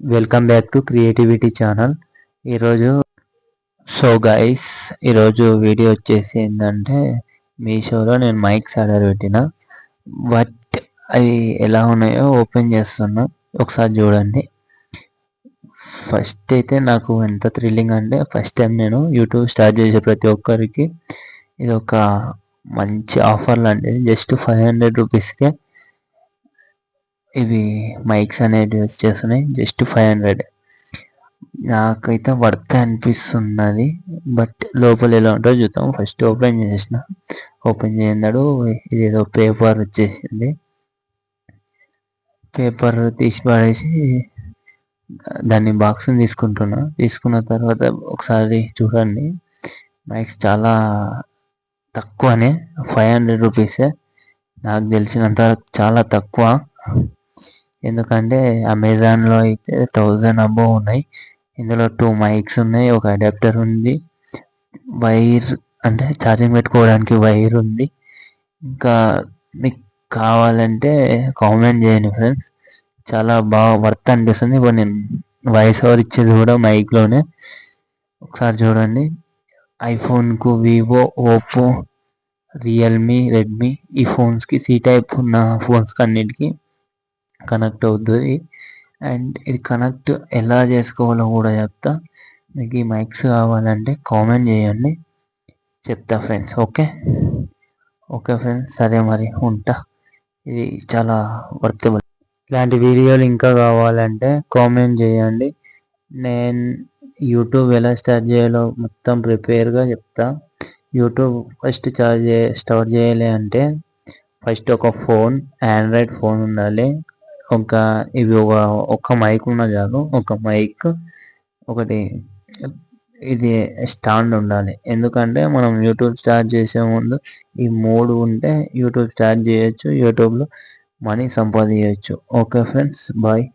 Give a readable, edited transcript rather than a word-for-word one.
Welcome back to creativity channel. ఈరోజు guys, ఈరోజు video వచ్చేసి ఏంటంటే మీషోలో నేను మైక్స్ ఆర్డర్ పెట్టిన. బట్ అవి ఎలా ఉన్నాయో ఓపెన్ చేస్తున్నా, ఒకసారి చూడండి. ఫస్ట్ అయితే నాకు ఎంత థ్రిల్లింగ్ అంటే, ఫస్ట్ టైం నేను యూట్యూబ్ స్టార్ట్ చేసే ప్రతి ఒక్కరికి ఇది ఒక మంచి ఆఫర్ లాంటిది. జస్ట్ 500 రూపీస్కే ఇవి మైక్స్ అనేటివి వచ్చేస్తున్నాయి. జస్ట్ 500. నాకైతే వర్త్ అనిపిస్తున్నది. బట్ లోపల ఎలా ఉంటుందో చూద్దాం. ఫస్ట్ ఓపెన్ చేసిన, ఓపెన్ చేయన్నాడు ఇదేదో పేపర్ వచ్చేసింది. పేపర్ తీసి పడేసి దాన్ని బాక్స్ని తీసుకున్న తర్వాత ఒకసారి చూడండి. మైక్స్ చాలా తక్కువనే, 500 రూపీసే. నాకు తెలిసినంత చాలా తక్కువ. ఎందుకంటే అమెజాన్లో అయితే 1000 అబోవ్ ఉన్నాయి. ఇందులో 2 మైక్స్ ఉన్నాయి, ఒక అడాప్టర్ ఉంది, వైర్ అంటే ఛార్జింగ్ పెట్టుకోవడానికి వైర్ ఉంది. ఇంకా మీకు కావాలంటే కామెంట్ చేయండి ఫ్రెండ్స్. చాలా బాగా వర్త్ అనిపిస్తుంది. ఇప్పుడు నేను వాయిస్ ఓవర్ ఇచ్చేది కూడా మైక్లోనే. ఒకసారి చూడండి. ఐఫోన్కు, వివో, ఓప్పో, రియల్మీ, రెడ్మీ ఈ ఫోన్స్కి, సి టైప్ ఉన్న ఫోన్స్కి అన్నిటికీ కనెక్ట్ అవుతుంది. అండ్ ఇది కనెక్ట్ ఎలా చేసుకోవాలో కూడా చెప్తా. మీకు ఈ మైక్స్ కావాలంటే కామెంట్ చేయండి, చెప్తా ఫ్రెండ్స్. ఓకే ఫ్రెండ్స్, సరే మరి ఉంటా. ఇది చాలా వర్తబుల్. ఇలాంటి వీడియోలు ఇంకా కావాలంటే కామెంట్ చేయండి. నేను యూట్యూబ్ ఎలా స్టార్ట్ చేయాలో మొత్తం ప్రిపేర్గా చెప్తా. యూట్యూబ్ ఫస్ట్ స్టార్ట్ చేయాలి అంటే ఫస్ట్ ఒక ఫోన్, ఆండ్రాయిడ్ ఫోన్ ఉండాలి. ఇవి ఒక మైక్ ఉన్న చాలు. ఒక మైక్, ఒకటి ఇది స్టాండ్ ఉండాలి. ఎందుకంటే మనం యూట్యూబ్ స్టార్ట్ చేసే ముందు ఈ 3 ఉంటే యూట్యూబ్ స్టార్ట్ చేయొచ్చు, యూట్యూబ్లో మనీ సంపాదించవచ్చు. Okay friends, bye.